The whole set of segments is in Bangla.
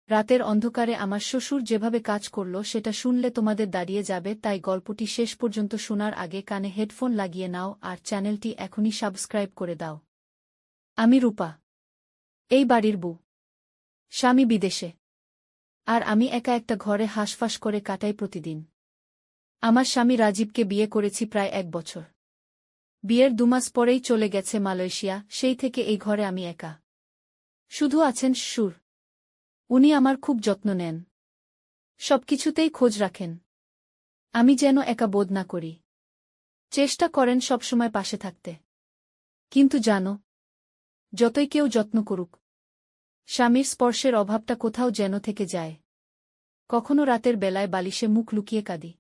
রাতের অন্ধকারে আমার শ্বশুর যেভাবে কাজ করল সেটা শুনলে তোমাদের দাঁড়িয়ে যাবে, তাই গল্পটি শেষ পর্যন্ত শোনার আগে কানে হেডফোন লাগিয়ে নাও আর চ্যানেলটি এখনই সাবস্ক্রাইব করে দাও। আমি রূপা, এই বাড়ির বউ। স্বামী বিদেশে, আর আমি একা একটা ঘরে হাঁসফাঁস করে কাটাই প্রতিদিন। আমার স্বামী রাজীবকে বিয়ে করেছি প্রায় 1 বছর। বিয়ের 2 মাস পরেই চলে গেছে মালয়েশিয়া, সেই থেকে এই ঘরে আমি একা। শুধু আছেন শ্বশুর। উনি আমার খুব যত্ন নেন, সবকিছুতেই খোঁজ রাখেন। আমি যেন একা বোধ না করি। চেষ্টা করেন সবসময় পাশে থাকতে। কিন্তু জানো, যতই কেউ যত্ন করুক, স্বামীর স্পর্শের অভাবটা কোথাও যেন থেকে যায়। কখনো রাতের বেলায় বালিশে মুখ লুকিয়ে কাঁদি,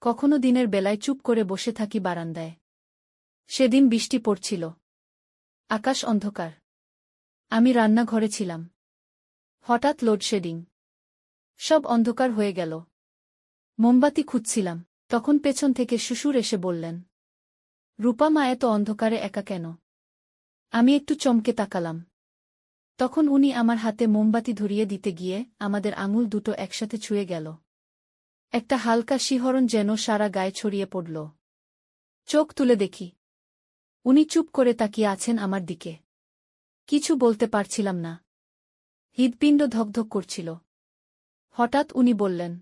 কখনো দিনের বেলায় চুপ করে বসে থাকি বারান্দায়। সেদিন বৃষ্টি পড়ছিল, আকাশ অন্ধকার। আমি রান্নাঘরে ছিলাম। হঠাৎ লোডশেডিং, সব অন্ধকার হয়ে গেল। মোমবাতি খুঁজছিলাম, তখন পেছন থেকে শ্বশুর এসে বললেন, রূপা মা এত অন্ধকারে একা কেন? আমি একটু চমকে তাকালাম। তখন উনি আমার হাতে মোমবাতি ধরিয়ে দিতে গিয়ে আমাদের আঙুল দুটো একসাথে ছুঁয়ে গেল। একটা হালকা শিহরণ যেন সারা গায়ে ছড়িয়ে পড়ল। চোখ তুলে দেখি, উনি চুপ করে তাকিয়ে আছেন আমার দিকে। কিছু বলতে পারছিলাম না, হৃৎপিণ্ড ধকধক করছিল। হঠাৎ উনি বললেন,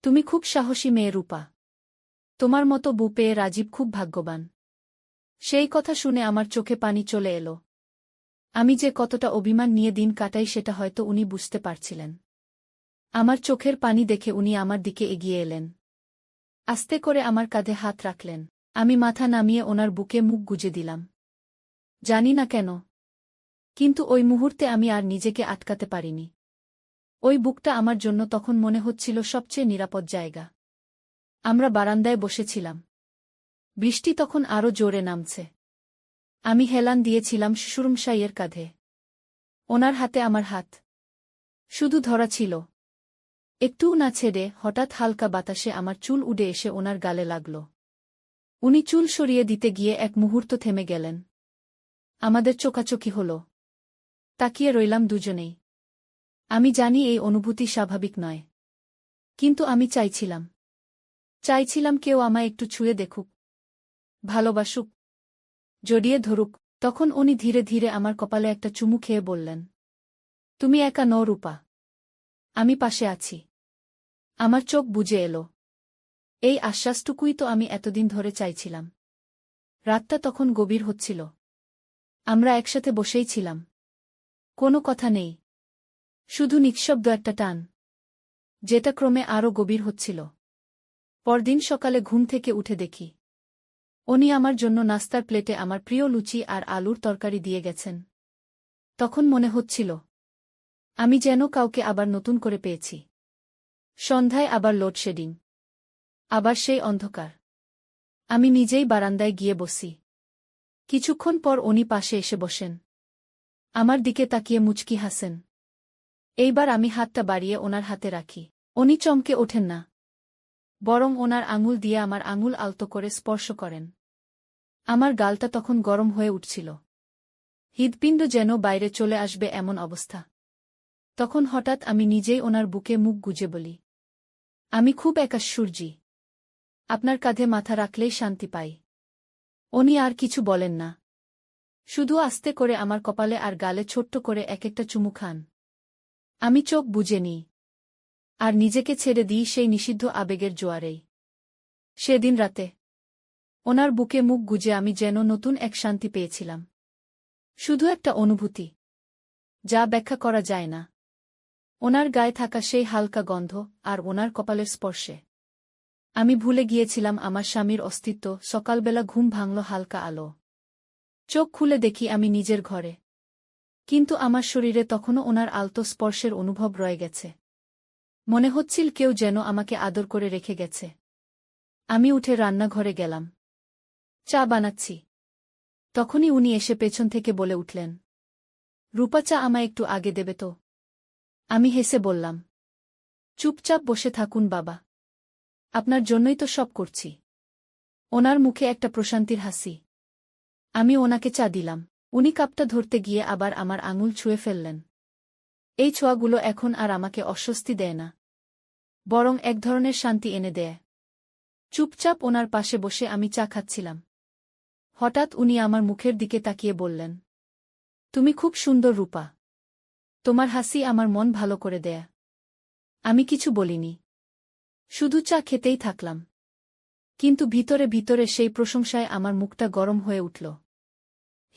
তুমি খুব সাহসী মেয়ে রূপা। তোমার মতো বউ পেয়ে রাজীব খুব ভাগ্যবান। সেই কথা শুনে আমার চোখে পানি চলে এলো। আমি যে কতটা অভিমান নিয়ে দিন কাটাই সেটা হয়তো উনি বুঝতে পারছিলেন। আমার চোখের পানি দেখে উনি আমার দিকে এগিয়ে এলেন। আস্তে করে আমার কাঁধে হাত রাখলেন। আমি মাথা নামিয়ে ওনার বুকে মুখ গুজে দিলাম। জানি না কেন, কিন্তু ওই মুহূর্তে আমি আর নিজেকে আটকাতে পারিনি। ওই বুকটা আমার জন্য তখন মনে হচ্ছিল সবচেয়ে নিরাপদ জায়গা। আমরা বারান্দায় বসেছিলাম। বৃষ্টি তখন আরও জোরে নামছে। আমি হেলান দিয়েছিলাম শ্বশুরমশাইয়ের কাঁধে। ওনার হাতে আমার হাত শুধু ধরা ছিল, একটুও না ছেড়ে। হঠাৎ হালকা বাতাসে আমার চুল উড়ে এসে ওনার গালে লাগল। উনি চুল সরিয়ে দিতে গিয়ে এক মুহূর্ত থেমে গেলেন। আমাদের চোখাচোখি হল। তাকিয়ে রইলাম দুজনেই। আমি জানি এই অনুভূতি স্বাভাবিক নয়, কিন্তু আমি চাইছিলাম কেউ আমায় একটু ছুঁয়ে দেখুক, ভালোবাসুক, জড়িয়ে ধরুক। তখন উনি ধীরে ধীরে আমার কপালে একটা চুমু খেয়ে বললেন, তুমি একা নও রূপা, আমি পাশে আছি। আমার চোখ বুজে এলো। এই আশ্বাসটুকুই তো আমি এতদিন ধরে চাইছিলাম। রাতটা তখন গভীর হচ্ছিল। আমরা একসাথে বসেই ছিলাম। কোনো কথা নেই, শুধু নিঃশব্দ একটা টান, যেটা ক্রমে আরও গভীর হচ্ছিল। পরদিন সকালে ঘুম থেকে উঠে দেখি, উনি আমার জন্য নাস্তার প্লেটে আমার প্রিয় লুচি আর আলুর তরকারি দিয়ে গেছেন। তখন মনে হচ্ছিল, আমি যেন কাউকে আবার নতুন করে পেয়েছি। সন্ধ্যায় আবার লোডশেডিং, আবার সেই অন্ধকার। আমি নিজেই বারান্দায় গিয়ে বসি। কিছুক্ষণ পর উনি পাশে এসে বসেন। আমার দিকে তাকিয়ে মুচকি হাসেন। এইবার আমি হাতটা বাড়িয়ে ওনার হাতে রাখি। উনি চমকে ওঠেন না, বরং ওনার আঙুল দিয়ে আমার আঙুল আলতো করে স্পর্শ করেন। আমার গালটা তখন গরম হয়ে উঠছিল। হৃৎপিণ্ড যেন বাইরে চলে আসবে এমন অবস্থা। তখন হঠাৎ আমি নিজেই ওনার বুকে মুখ গুজে বলি, আমি খুব একা সূর্যি। আপনার কাঁধে মাথা রাখলেই শান্তি পাই। উনি আর কিছু বলেন না, শুধু আস্তে করে আমার কপালে আর গালে ছোট্ট করে এক একটা চুমু খান। আমি চোখ বুজে নিই, আর নিজেকে ছেড়ে দিই সেই নিষিদ্ধ আবেগের জোয়ারেই। সেদিন রাতে ওনার বুকে মুখ গুজে আমি যেন নতুন এক শান্তি পেয়েছিলাম। শুধু একটা অনুভূতি, যা ব্যাখ্যা করা যায় না। ওনার গায়ে থাকা সেই হালকা গন্ধ, আর ওনার কপালের স্পর্শে আমি ভুলে গিয়েছিলাম আমার স্বামীর অস্তিত্ব। সকালবেলা ঘুম ভাঙল হালকা আলো। চোখ খুলে দেখি আমি নিজের ঘরে, কিন্তু আমার শরীরে তখনও ওনার আলতো স্পর্শের অনুভব রয়ে গেছে। মনে হচ্ছিল কেউ যেন আমাকে আদর করে রেখে গেছে। আমি উঠে রান্নাঘরে গেলাম। চা বানাচ্ছি। তখনই উনি এসে পেছন থেকে বলে উঠলেন, রূপা, চা আমায় একটু আগে দেবে তো? আমি হেসে বললাম, চুপচাপ বসে থাকুন বাবা, আপনার জন্যই তো সব করছি। ওনার মুখে একটা প্রশান্তির হাসি। আমি ওনাকে চা দিলাম। উনি কাপটা ধরতে গিয়ে আবার আমার আঙুল ছুঁয়ে ফেললেন। এই ছোঁয়াগুলো এখন আর আমাকে অস্বস্তি দেয় না, বরং এক ধরনের শান্তি এনে দেয়। চুপচাপ ওনার পাশে বসে আমি চা খাচ্ছিলাম। হঠাৎ উনি আমার মুখের দিকে তাকিয়ে বললেন, তুমি খুব সুন্দর রূপা। তোমার হাসি আমার মন ভালো করে দেয়। আমি কিছু বলিনি, শুধু চা খেতেই থাকলাম। কিন্তু ভিতরে ভিতরে সেই প্রশংসায় আমার মুখটা গরম হয়ে উঠল।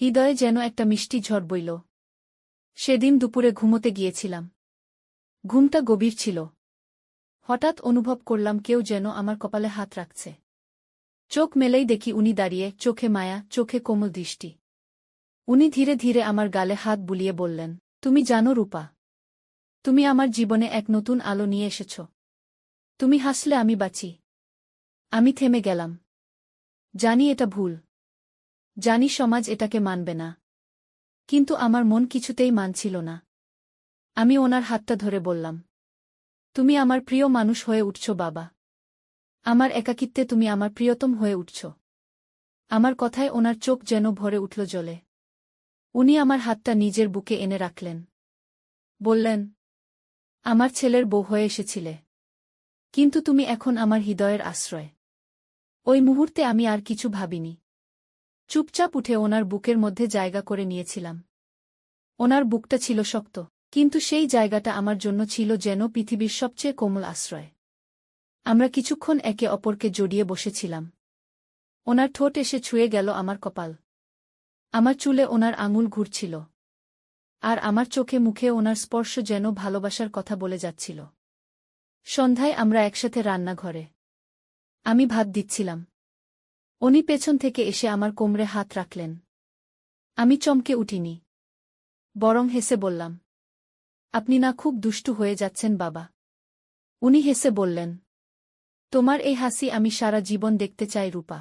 হৃদয়ে যেন একটা মিষ্টি ঝড় বইল। সেদিন দুপুরে ঘুমোতে গিয়েছিলাম। ঘুমটা গভীর ছিল। হঠাৎ অনুভব করলাম কেউ যেন আমার কপালে হাত রাখছে। চোখ মেলেই দেখি উনি দাঁড়িয়ে, চোখে মায়া, চোখে কোমল দৃষ্টি। উনি ধীরে ধীরে আমার গালে হাত বুলিয়ে বললেন, তুমি জানো রূপা, তুমি আমার জীবনে এক নতুন আলো নিয়ে এসেছ। তুমি হাসলে আমি বাঁচি। আমি থেমে গেলাম। জানি এটা ভুল। জানি সমাজ এটাকে মানবে না। কিন্তু আমার মন কিছুতেই মানছিল না। আমি ওনার হাতটা ধরে বললাম, তুমি আমার প্রিয় মানুষ হয়ে উঠছ বাবা। আমার একাকিত্বে তুমি আমার প্রিয়তম হয়ে উঠছ। আমার কথায় ওনার চোখ যেন ভরে উঠল জলে। উনি আমার হাতটা নিজের বুকে এনে রাখলেন। বললেন, আমার ছেলের বউ হয়ে এসেছিলে, কিন্তু তুমি এখন আমার হৃদয়ের আশ্রয়। ওই মুহূর্তে আমি আর কিছু ভাবিনি। চুপচাপ উঠে ওনার বুকের মধ্যে জায়গা করে নিয়েছিলাম। ওনার বুকটা ছিল শক্ত, কিন্তু সেই জায়গাটা আমার জন্য ছিল যেন পৃথিবীর সবচেয়ে কোমল আশ্রয়। আমরা কিছুক্ষণ একে অপরকে জড়িয়ে বসেছিলাম। ওনার ঠোঁট এসে ছুঁয়ে গেল আমার কপাল। আমার চুলে ওনার আঙুল ঘুরছিল। আর আমার চোখে মুখে ওনার স্পর্শ যেন ভালোবাসার কথা বলে যাচ্ছিল। সন্ধ্যায় আমরা একসাথে রান্নাঘরে। আমি ভাত দিচ্ছিলাম। উনি পেছন থেকে এসে আমার কোমরে হাত রাখলেন। আমি চমকে উঠিনি, বরং হেসে বললাম, আপনি না খুব দুষ্টু হয়ে যাচ্ছেন বাবা। উনি হেসে বললেন, তোমার এই হাসি আমি সারা জীবন দেখতে চাই রূপা।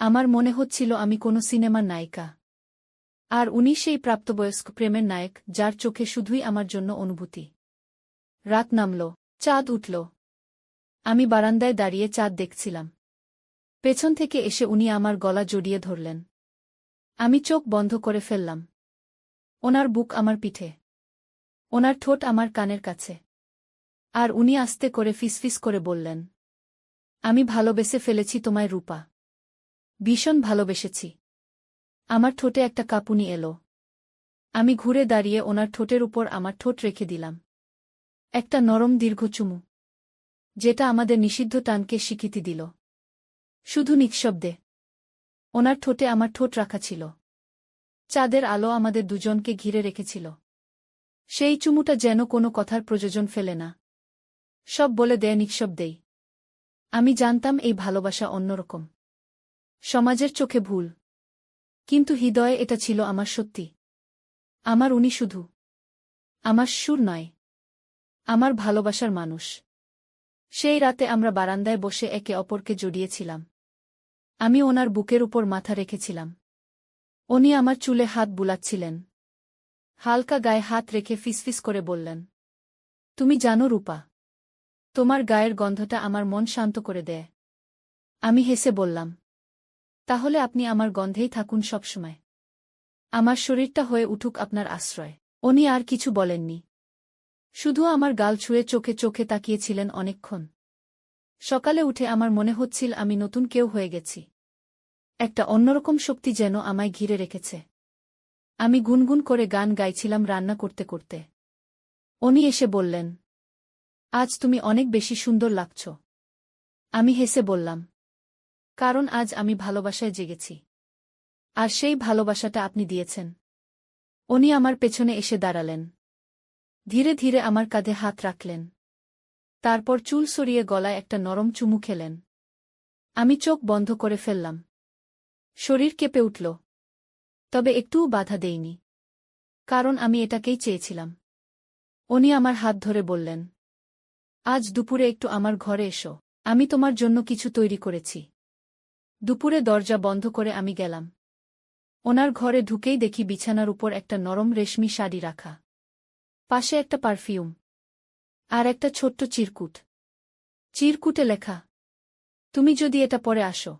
আমার মনে হচ্ছিল আমি কোনো সিনেমার নায়িকা। আর উনি সেই প্রাপ্তবয়স্ক প্রেমের নায়ক, যার চোখে শুধুই আমার জন্য অনুভূতি। রাত নামল, চাঁদ উঠল। আমি বারান্দায় দাঁড়িয়ে চাঁদ দেখছিলাম। পেছন থেকে এসে উনি আমার গলা জড়িয়ে ধরলেন। আমি চোখ বন্ধ করে ফেললাম। ওনার বুক আমার পিঠে, ওনার ঠোঁট আমার কানের কাছে। আর উনি আস্তে করে ফিসফিস করে বললেন, আমি ভালোবেসে ফেলেছি তোমায় রূপা। ভীষণ ভালোবেসেছি। আমার ঠোঁটে একটা কাঁপুনি এলো। আমি ঘুরে দাঁড়িয়ে ওনার ঠোঁটের উপর আমার ঠোঁট রেখে দিলাম। একটা নরম দীর্ঘ চুমু, যেটা আমাদের নিষিদ্ধ টানকে স্বীকৃতি দিল। শুধু নিঃশব্দে। ওনার ঠোঁটে আমার ঠোঁট রাখা ছিল। চাঁদের আলো আমাদের দুজনকে ঘিরে রেখেছিল। সেই চুমুটা যেন কোনো কথার প্রয়োজন ফেলে না, সব বলে দেয় নিঃশব্দেই। আমি জানতাম এই ভালোবাসা অন্যরকম। সমাজের চোখে ভুল, কিন্তু হৃদয়ে এটা ছিল আমার সত্যি। আমার উনি শুধু আমার সুর নয়, আমার ভালোবাসার মানুষ। সেই রাতে আমরা বারান্দায় বসে একে অপরকে জড়িয়েছিলাম। আমি ওনার বুকের উপর মাথা রেখেছিলাম। উনি আমার চুলে হাত বুলাচ্ছিলেন। হালকা গায়ে হাত রেখে ফিসফিস করে বললেন, তুমি জানো রূপা, তোমার গায়ের গন্ধটা আমার মন শান্ত করে দেয়। আমি হেসে বললাম, তাহলে আপনি আমার গন্ধেই থাকুন সবসময়। আমার শরীরটা হয়ে উঠুক আপনার আশ্রয়। উনি আর কিছু বলেননি, শুধু আমার গাল ছুঁয়ে চোখে চোখে তাকিয়েছিলেন অনেকক্ষণ। সকালে উঠে আমার মনে হচ্ছিল আমি নতুন কেউ হয়ে গেছি। একটা অন্যরকম শক্তি যেন আমায় ঘিরে রেখেছে। আমি গুনগুন করে গান গাইছিলাম রান্না করতে করতে। উনি এসে বললেন, আজ তুমি অনেক বেশি সুন্দর লাগছ। আমি হেসে বললাম, কারণ আজ আমি ভালোবাসায় জেগেছি। আর সেই ভালোবাসাটা আপনি দিয়েছেন। উনি আমার পেছনে এসে দাঁড়ালেন। ধীরে ধীরে আমার কাঁধে হাত রাখলেন। তারপর চুল সরিয়ে গলায় একটা নরম চুমু খেলেন। আমি চোখ বন্ধ করে ফেললাম। শরীর কেঁপে উঠল। তবে একটুও বাধা দেইনি, কারণ আমি এটাকেই চেয়েছিলাম। উনি আমার হাত ধরে বললেন, আজ দুপুরে একটু আমার ঘরে এসো, আমি তোমার জন্য কিছু তৈরি করেছি। দুপুরে দরজা বন্ধ করে আমি গেলাম। ওনার ঘরে ঢুকেই দেখি বিছানার উপর একটা নরম রেশমি শাড়ি রাখা, পাশে একটা পারফিউম, আর একটা ছোট্ট চিরকুট। চিরকুটে লেখা, তুমি যদি এটা পরে আসো,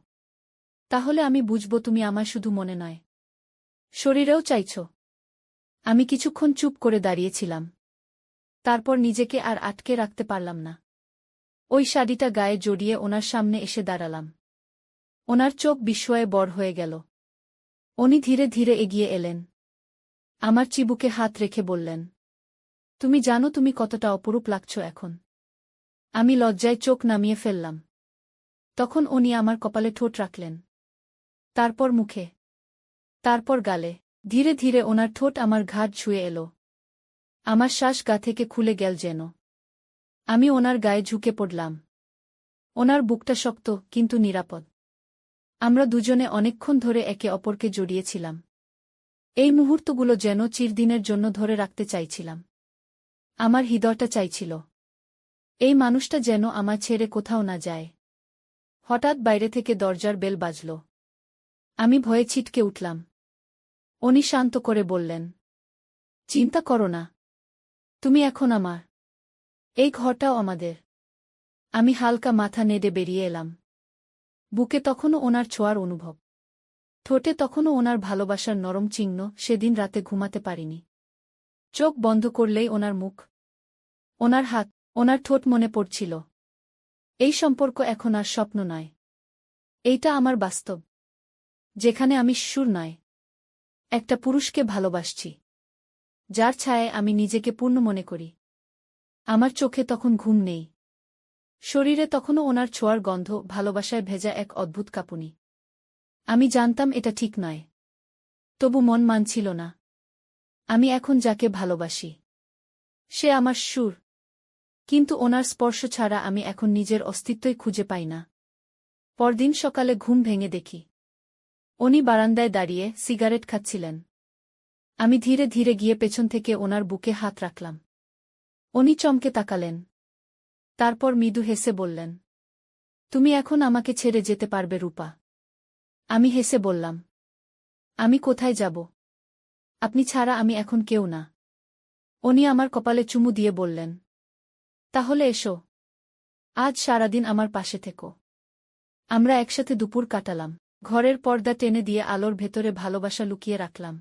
তাহলে আমি বুঝব তুমি আমায় শুধু মনে নয়, শরীরেও চাইছ। আমি কিছুক্ষণ চুপ করে দাঁড়িয়েছিলাম। তারপর নিজেকে আর আটকে রাখতে পারলাম না। ওই শাড়িটা গায়ে জড়িয়ে ওনার সামনে এসে দাঁড়ালাম। ওনার চোখ বিস্ময়ে বড় হয়ে গেল। উনি ধীরে ধীরে এগিয়ে এলেন। আমার চিবুকে হাত রেখে বললেন, তুমি জানো তুমি কতটা অপরূপ লাগছ এখন। আমি লজ্জায় চোখ নামিয়ে ফেললাম। তখন উনি আমার কপালে ঠোঁট রাখলেন, তারপর মুখে, তারপর গালে। ধীরে ধীরে ওনার ঠোঁট আমার ঘাড় ছুঁয়ে এলো। আমার শ্বাস গা থেকে খুলে গেল যেন। আমি ওনার গায়ে ঝুঁকে পড়লাম। ওনার বুকটা শক্ত কিন্তু নিরাপদ। আমরা দুজনে অনেকক্ষণ ধরে একে অপরকে জড়িয়েছিলাম। এই মুহূর্তগুলো যেন চিরদিনের জন্য ধরে রাখতে চাইছিলাম। আমার হৃদয়টা চাইছিল, এই মানুষটা যেন আমায় ছেড়ে কোথাও না যায়। হঠাৎ বাইরে থেকে দরজার বেল বাজল। আমি ভয়ে ছিটকে উঠলাম। উনি শান্ত করে বললেন, চিন্তা করো না, তুমি এখন আমার। এই ঘরটাও আমাদের। আমি হালকা মাথা নেড়ে বেরিয়ে এলাম। বুকে তখনও ওনার ছোঁয়ার অনুভব। ঠোঁটে তখনও ওনার ভালোবাসার নরম চিহ্ন। সেদিন রাতে ঘুমাতে পারিনি। চোখ বন্ধ করলেই ওনার মুখ, ওনার হাত, ওনার ঠোঁট মনে পড়ছিল। এই সম্পর্ক এখন আর স্বপ্ন নয়, এইটা আমার বাস্তব, যেখানে আমি সুর নয়, একটা পুরুষকে ভালোবাসছি, যার ছায়ায় আমি নিজেকে পূর্ণ মনে করি। আমার চোখে তখন ঘুম নেই। শরীরে তখনও ওনার ছোঁয়ার গন্ধ, ভালোবাসায় ভেজা এক অদ্ভুত কাঁপুনি। আমি জানতাম এটা ঠিক নয়, তবু মন মানছিল না। আমি এখন যাকে ভালোবাসি, সে আমার সুর, কিন্তু ওনার স্পর্শ ছাড়া আমি এখন নিজের অস্তিত্বই খুঁজে পাই না। পরদিন সকালে ঘুম ভেঙে দেখি উনি বারান্দায় দাঁড়িয়ে সিগারেট খাচ্ছিলেন। আমি ধীরে ধীরে গিয়ে পেছন থেকে ওনার বুকে হাত রাখলাম। উনি চমকে তাকালেন। তারপর মৃদু হেসে বললেন, তুমি এখন আমাকে ছেড়ে যেতে পারবে রূপা। আমি হেসে বললাম, আমি কোথায় যাব? আপনি ছাড়া আমি এখন কেউ না। উনি আমার কপালে চুমু দিয়ে বললেন, তাহলে এসো, আজ সারাদিন আমার পাশে থেকো। আমরা একসাথে দুপুর কাটালাম। ঘরের পর্দা টেনে দিয়ে আলোর ভেতরে ভালোবাসা লুকিয়ে রাখলাম।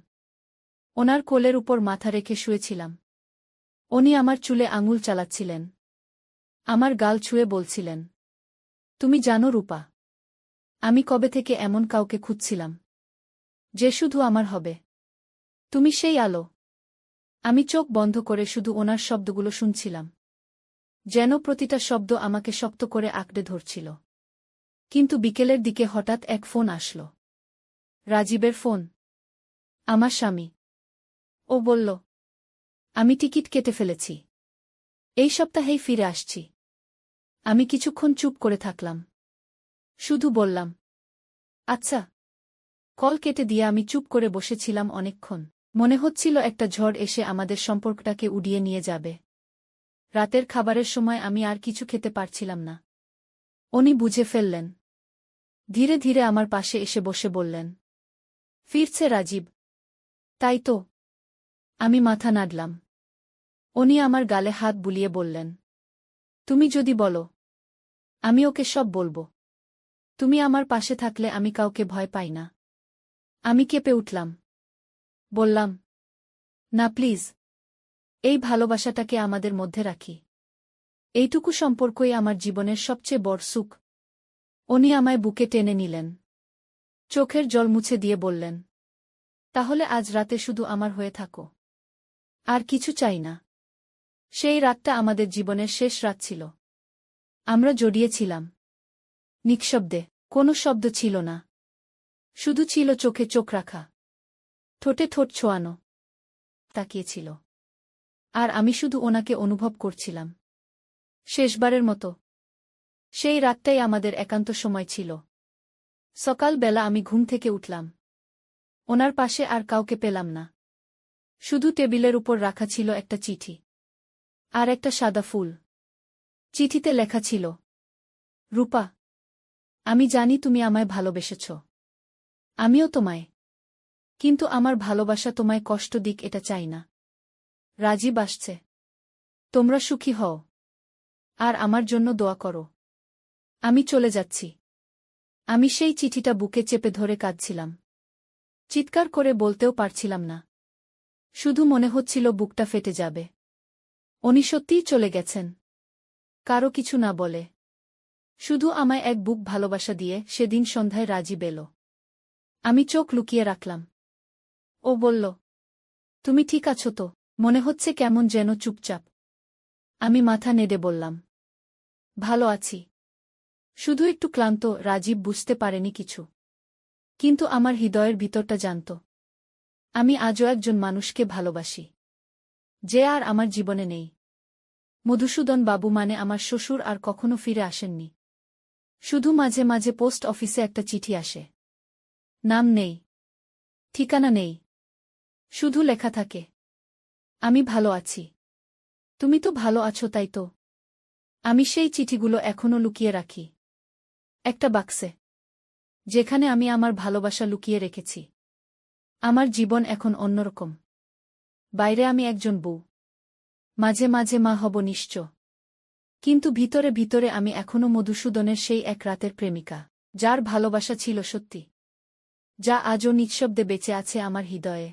ওনার কোলের উপর মাথা রেখে শুয়েছিলাম। উনি আমার চুলে আঙুল চালাচ্ছিলেন, আমার গাল ছুঁয়ে বলছিলেন, তুমি জানো রূপা, আমি কবে থেকে এমন কাউকে খুঁজছিলাম, যে শুধু আমার হবে। তুমি সেই আলো। আমি চোখ বন্ধ করে শুধু ওনার শব্দগুলো শুনছিলাম, যেন প্রতিটা শব্দ আমাকে শক্ত করে আঁকড়ে ধরছিল। কিন্তু বিকেলের দিকে হঠাৎ এক ফোন আসল। রাজীবের ফোন। আমার স্বামী। ও বলল, আমি টিকিট কেটে ফেলেছি, এই সপ্তাহেই ফিরে আসছি। আমি কিছুক্ষণ চুপ করে থাকলাম। শুধু বললাম, আচ্ছা। কল কেটে দিয়ে আমি চুপ করে বসেছিলাম অনেকক্ষণ। মনে হচ্ছিল একটা ঝড় এসে আমাদের সম্পর্কটাকে উড়িয়ে নিয়ে যাবে। রাতের খাবারের সময় আমি আর কিছু খেতে পারছিলাম না। উনি বুঝে ফেললেন। ধীরে ধীরে আমার পাশে এসে বসে বললেন, ফিরছে রাজীব, তাই তো? আমি মাথা নাড়লাম। উনি আমার গালে হাত বুলিয়ে বললেন, তুমি যদি বলো, আমি ওকে সব বলবো। তুমি আমার পাশে থাকলে আমি কাউকে ভয় পাই না। আমি কেঁপে উঠলাম। বললাম, না প্লিজ, এই ভালোবাসাটাকে আমাদের মধ্যে রাখি। এইটুকু সম্পর্কই আমার জীবনের সবচেয়ে বড় সুখ। উনি আমায় বুকে টেনে নিলেন। চোখের জল মুছে দিয়ে বললেন, তাহলে আজ রাতে শুধু আমার হয়ে থাকো। আর কিছু চাই না। সেই রাতটা আমাদের জীবনের শেষ রাত ছিল। আমরা জড়িয়েছিলাম নিঃশব্দে, কোনো শব্দ ছিল না। শুধু ছিল চোখে চোখ রাখা, ঠোঁটে ঠোঁট ছোঁয়ানো। তাকিয়েছিল। আর আমি শুধু ওনাকে অনুভব করছিলাম। শেষবারের মতো। সেই রাতটাই আমাদের একান্ত সময় ছিল। সকালবেলা আমি ঘুম থেকে উঠলাম। ওনার পাশে আর কাউকে পেলাম না। শুধু টেবিলের উপর রাখা ছিল একটা চিঠি। আর একটা সাদা ফুল। চিঠিতে লেখা ছিল, রূপা, আমি জানি তুমি আমায় ভালোবেসেছ। আমিও তোমায়। কিন্তু আমার ভালোবাসা তোমায় কষ্ট দিক এটা চাই না। রাজীব আসছে। তোমরা সুখী হও। আর আমার জন্য দোয়া করো। আমি চলে যাচ্ছি। আমি সেই চিঠিটা বুকে চেপে ধরে কাঁদছিলাম। চিৎকার করে বলতেও পারছিলাম না। শুধু মনে হচ্ছিল বুকটা ফেটে যাবে। উনি সত্যিই চলে গেছেন। কারো কিছু না বলে শুধু আমায় এক বুক ভালোবাসা দিয়ে সেদিন সন্ধ্যায় রাজীব এলো। আমি চোখ লুকিয়ে রাখলাম। ও বলল, তুমি ঠিক আছো তো? মনে হচ্ছে কেমন যেন চুপচাপ। আমি মাথা নেড়ে বললাম, ভালো আছি, শুধু একটু ক্লান্ত। রাজীব বুঝতে পারেনি কিছু, কিন্তু আমার হৃদয়ের ভিতরটা জানত। আমি আজও একজন মানুষকে ভালোবাসি, যে আর আমার জীবনে নেই। মধুসূদন বাবু মানে আমার শ্বশুর আর কখনো ফিরে আসেননি। শুধু মাঝে মাঝে পোস্ট অফিসে একটা চিঠি আসে। নাম নেই, ঠিকানা নেই, শুধু লেখা থাকে, আমি ভালো আছি। তুমি তো ভালো আছো, তাই তো? আমি সেই চিঠিগুলো এখনো লুকিয়ে রাখি একটা বাক্সে, যেখানে আমি আমার ভালোবাসা লুকিয়ে রেখেছি। আমার জীবন এখন অন্যরকম। বাইরে আমি একজন বউ, মাঝে মাঝে মা হব নিশ্চয়, কিন্তু ভিতরে ভিতরে আমি এখনো মধুসূদনের সেই এক রাতের প্রেমিকা, যার ভালোবাসা ছিল সত্যি, যা আজও নিঃশব্দে বেঁচে আছে আমার হৃদয়ে।